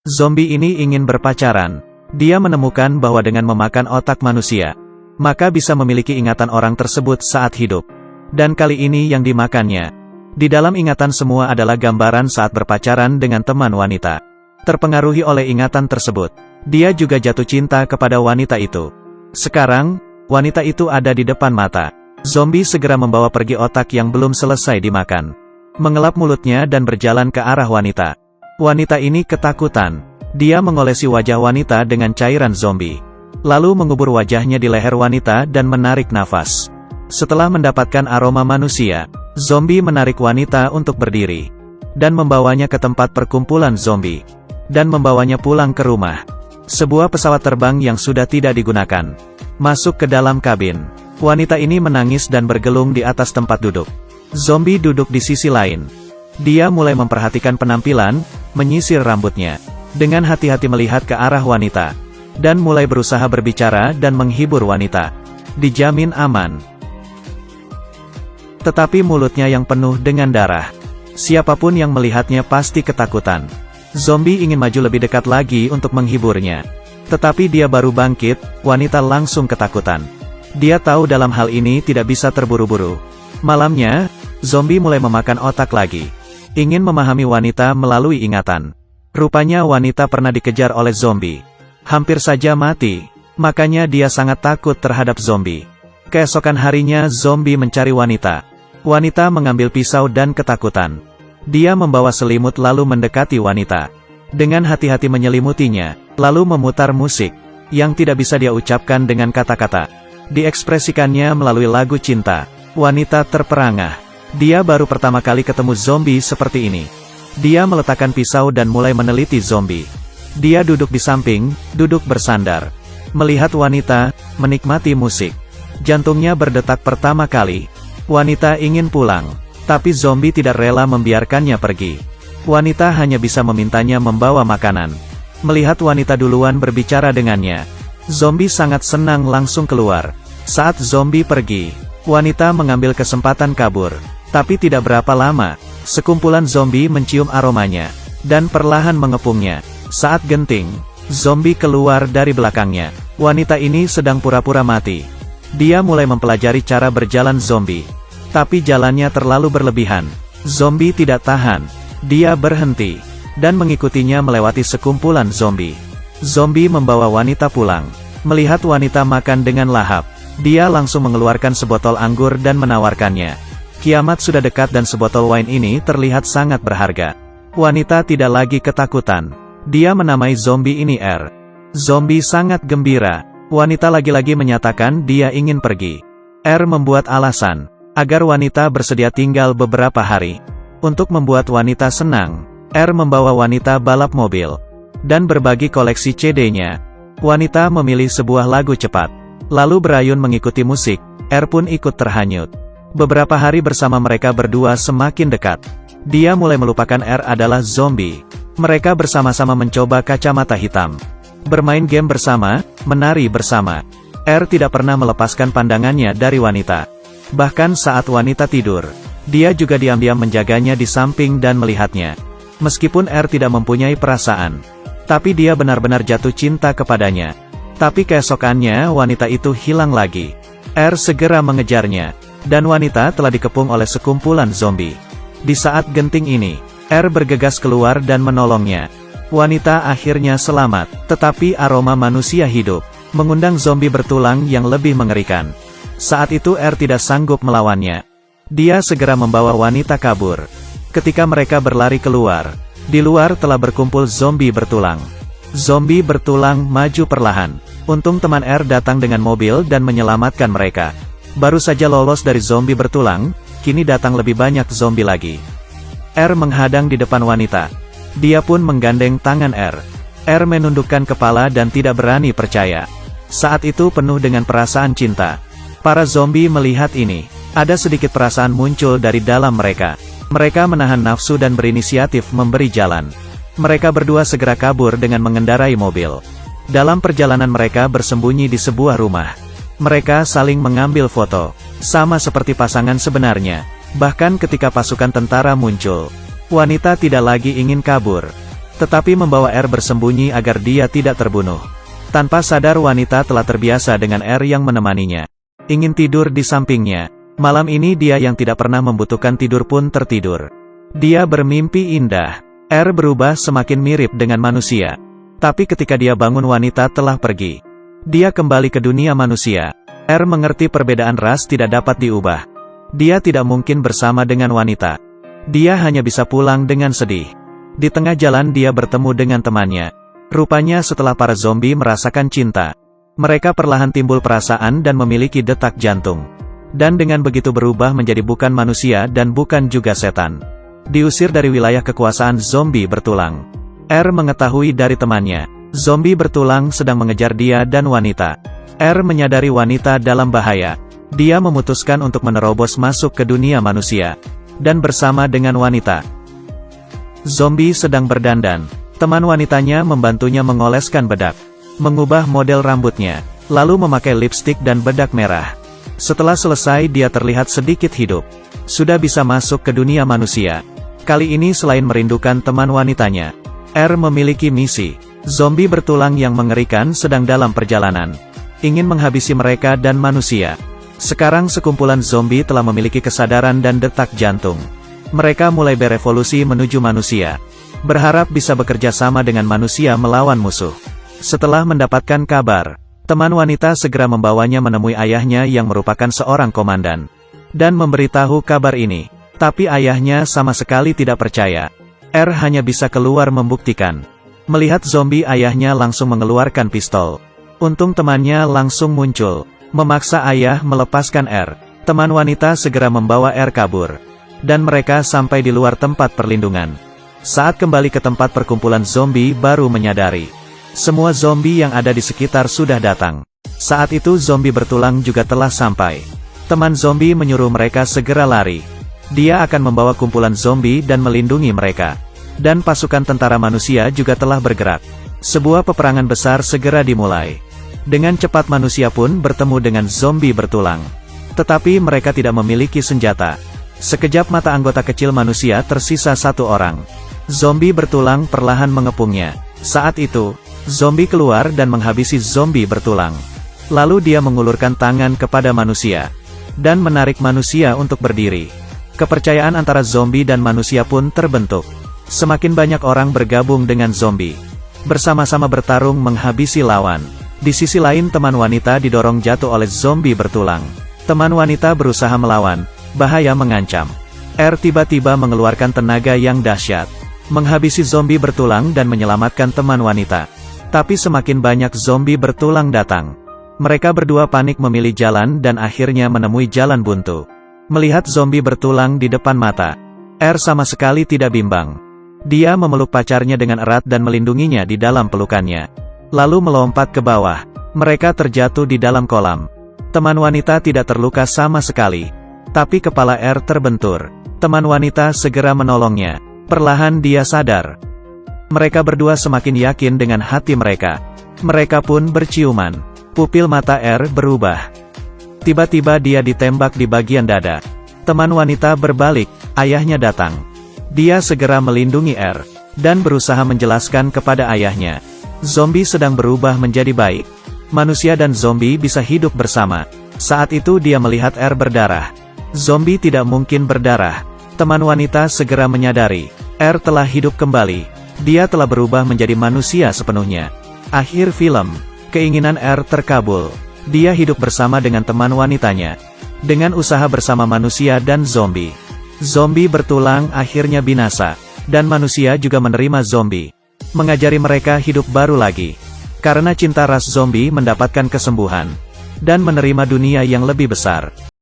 Zombie ini ingin berpacaran. Dia menemukan bahwa dengan memakan otak manusia, maka bisa memiliki ingatan orang tersebut saat hidup. Dan kali ini yang dimakannya. Di dalam ingatan semua adalah gambaran saat berpacaran dengan teman wanita. Terpengaruhi oleh ingatan tersebut, dia juga jatuh cinta kepada wanita itu. Sekarang, wanita itu ada di depan mata. Zombie segera membawa pergi otak yang belum selesai dimakan. Mengelap mulutnya dan berjalan ke arah wanita. Wanita ini ketakutan. Dia mengolesi wajah wanita dengan cairan zombie. Lalu mengubur wajahnya di leher wanita dan menarik nafas. Setelah mendapatkan aroma manusia, zombie menarik wanita untuk berdiri. Dan membawanya ke tempat perkumpulan zombie. Dan membawanya pulang ke rumah. Sebuah pesawat terbang yang sudah tidak digunakan. Masuk ke dalam kabin. Wanita ini menangis dan bergelung di atas tempat duduk. Zombie duduk di sisi lain. Dia mulai memperhatikan penampilan, menyisir rambutnya. Dengan hati-hati melihat ke arah wanita. Dan mulai berusaha berbicara dan menghibur wanita. Dijamin aman. Tetapi mulutnya yang penuh dengan darah. Siapapun yang melihatnya pasti ketakutan. Zombie ingin maju lebih dekat lagi untuk menghiburnya. Tetapi dia baru bangkit, wanita langsung ketakutan. Dia tahu dalam hal ini tidak bisa terburu-buru. Malamnya, zombie mulai memakan otak lagi. Ingin memahami wanita melalui ingatan. Rupanya wanita pernah dikejar oleh zombie. Hampir saja mati. Makanya dia sangat takut terhadap zombie. Keesokan harinya zombie mencari wanita. Wanita mengambil pisau dan ketakutan. Dia membawa selimut lalu mendekati wanita. Dengan hati-hati menyelimutinya, lalu memutar musik. Yang tidak bisa dia ucapkan dengan kata-kata. Diekspresikannya melalui lagu cinta. Wanita terperangah. Dia baru pertama kali ketemu zombie seperti ini. Dia meletakkan pisau dan mulai meneliti zombie. Dia duduk di samping, duduk bersandar. Melihat wanita, menikmati musik. Jantungnya berdetak pertama kali. Wanita ingin pulang. Tapi zombie tidak rela membiarkannya pergi. Wanita hanya bisa memintanya membawa makanan. Melihat wanita duluan berbicara dengannya. Zombie sangat senang langsung keluar. Saat zombie pergi, wanita mengambil kesempatan kabur. Tapi tidak berapa lama, sekumpulan zombie mencium aromanya. Dan perlahan mengepungnya. Saat genting, zombie keluar dari belakangnya. Wanita ini sedang pura-pura mati. Dia mulai mempelajari cara berjalan zombie. Tapi jalannya terlalu berlebihan. Zombie tidak tahan. Dia berhenti. Dan mengikutinya melewati sekumpulan zombie. Zombie membawa wanita pulang. Melihat wanita makan dengan lahap, dia langsung mengeluarkan sebotol anggur dan menawarkannya. Kiamat sudah dekat dan sebotol wine ini terlihat sangat berharga. Wanita tidak lagi ketakutan. Dia menamai zombie ini R. Zombie sangat gembira. Wanita lagi-lagi menyatakan dia ingin pergi. R membuat alasan, agar wanita bersedia tinggal beberapa hari. Untuk membuat wanita senang, R membawa wanita balap mobil. Dan berbagi koleksi CD-nya. Wanita memilih sebuah lagu cepat. Lalu berayun mengikuti musik, R pun ikut terhanyut. Beberapa hari bersama mereka berdua semakin dekat. Dia mulai melupakan R adalah zombie. Mereka bersama-sama mencoba kacamata hitam. Bermain game bersama, menari bersama. R tidak pernah melepaskan pandangannya dari wanita. Bahkan saat wanita tidur, dia juga diam-diam menjaganya di samping dan melihatnya. Meskipun R tidak mempunyai perasaan, tapi dia benar-benar jatuh cinta kepadanya. Tapi keesokannya wanita itu hilang lagi. R segera mengejarnya. Dan wanita telah dikepung oleh sekumpulan zombie. Di saat genting ini, R bergegas keluar dan menolongnya. Wanita akhirnya selamat, tetapi aroma manusia hidup mengundang zombie bertulang yang lebih mengerikan. Saat itu R tidak sanggup melawannya. Dia segera membawa wanita kabur. Ketika mereka berlari keluar, di luar telah berkumpul zombie bertulang. Zombie bertulang maju perlahan. Untung teman R datang dengan mobil dan menyelamatkan mereka. Baru saja lolos dari zombie bertulang, kini datang lebih banyak zombie lagi. R menghadang di depan wanita. Dia pun menggandeng tangan R. R menundukkan kepala dan tidak berani percaya. Saat itu penuh dengan perasaan cinta. Para zombie melihat ini. Ada sedikit perasaan muncul dari dalam mereka. Mereka menahan nafsu dan berinisiatif memberi jalan. Mereka berdua segera kabur dengan mengendarai mobil. Dalam perjalanan mereka bersembunyi di sebuah rumah. Mereka saling mengambil foto. Sama seperti pasangan sebenarnya. Bahkan ketika pasukan tentara muncul, wanita tidak lagi ingin kabur. tetapi membawa R bersembunyi agar dia tidak terbunuh. Tanpa sadar wanita telah terbiasa dengan R yang menemaninya. Ingin tidur di sampingnya. Malam ini dia yang tidak pernah membutuhkan tidur pun tertidur. Dia bermimpi indah. R berubah semakin mirip dengan manusia. Tapi ketika dia bangun wanita telah pergi. Dia kembali ke dunia manusia. R mengerti perbedaan ras tidak dapat diubah. Dia tidak mungkin bersama dengan wanita. Dia hanya bisa pulang dengan sedih. Di tengah jalan dia bertemu dengan temannya. Rupanya setelah para zombie merasakan cinta, mereka perlahan timbul perasaan dan memiliki detak jantung. Dan dengan begitu berubah menjadi bukan manusia dan bukan juga setan. Diusir dari wilayah kekuasaan zombie bertulang. R mengetahui dari temannya, zombie bertulang sedang mengejar dia dan wanita. R menyadari wanita dalam bahaya. Dia memutuskan untuk menerobos masuk ke dunia manusia. Dan bersama dengan wanita. Zombie sedang berdandan. Teman wanitanya membantunya mengoleskan bedak. Mengubah model rambutnya. Lalu memakai lipstik dan bedak merah. Setelah selesai dia terlihat sedikit hidup. Sudah bisa masuk ke dunia manusia. Kali ini selain merindukan teman wanitanya, R memiliki misi. Zombie bertulang yang mengerikan sedang dalam perjalanan. Ingin menghabisi mereka dan manusia. Sekarang sekumpulan zombie telah memiliki kesadaran dan detak jantung. Mereka mulai berevolusi menuju manusia. Berharap bisa bekerja sama dengan manusia melawan musuh. Setelah mendapatkan kabar, teman wanita segera membawanya menemui ayahnya yang merupakan seorang komandan. Dan memberitahu kabar ini. Tapi ayahnya sama sekali tidak percaya. R hanya bisa keluar membuktikan. Melihat zombie ayahnya langsung mengeluarkan pistol. Untung temannya langsung muncul. Memaksa ayah melepaskan R. Teman wanita segera membawa R kabur. Dan mereka sampai di luar tempat perlindungan. Saat kembali ke tempat perkumpulan zombie baru menyadari. Semua zombie yang ada di sekitar sudah datang. Saat itu zombie bertulang juga telah sampai. Teman zombie menyuruh mereka segera lari. Dia akan membawa kumpulan zombie dan melindungi mereka. Dan pasukan tentara manusia juga telah bergerak. Sebuah peperangan besar segera dimulai. Dengan cepat manusia pun bertemu dengan zombie bertulang. Tetapi mereka tidak memiliki senjata. Sekejap mata anggota kecil manusia tersisa satu orang. Zombie bertulang perlahan mengepungnya. Saat itu, zombie keluar dan menghabisi zombie bertulang. Lalu dia mengulurkan tangan kepada manusia. Dan menarik manusia untuk berdiri. Kepercayaan antara zombie dan manusia pun terbentuk. Semakin banyak orang bergabung dengan zombie. Bersama-sama bertarung menghabisi lawan. Di sisi lain teman wanita didorong jatuh oleh zombie bertulang. Teman wanita berusaha melawan, bahaya mengancam. R tiba-tiba mengeluarkan tenaga yang dahsyat. Menghabisi zombie bertulang dan menyelamatkan teman wanita. Tapi semakin banyak zombie bertulang datang. Mereka berdua panik memilih jalan dan akhirnya menemui jalan buntu. Melihat zombie bertulang di depan mata, R sama sekali tidak bimbang. Dia memeluk pacarnya dengan erat dan melindunginya di dalam pelukannya. Lalu melompat ke bawah. Mereka terjatuh di dalam kolam. Teman wanita tidak terluka sama sekali. Tapi kepala R terbentur. Teman wanita segera menolongnya. Perlahan dia sadar. Mereka berdua semakin yakin dengan hati mereka. Mereka pun berciuman. Pupil mata R berubah. Tiba-tiba dia ditembak di bagian dada. Teman wanita berbalik. Ayahnya datang. Dia segera melindungi R. Dan berusaha menjelaskan kepada ayahnya. Zombie sedang berubah menjadi baik. Manusia dan zombie bisa hidup bersama. Saat itu dia melihat R berdarah. Zombie tidak mungkin berdarah. Teman wanita segera menyadari. R telah hidup kembali. Dia telah berubah menjadi manusia sepenuhnya. Akhir film. Keinginan R terkabul. Dia hidup bersama dengan teman wanitanya. Dengan usaha bersama manusia dan zombie. Zombie bertulang akhirnya binasa. Dan manusia juga menerima zombie. Mengajari mereka hidup baru lagi. Karena cinta ras zombie mendapatkan kesembuhan. Dan menerima dunia yang lebih besar.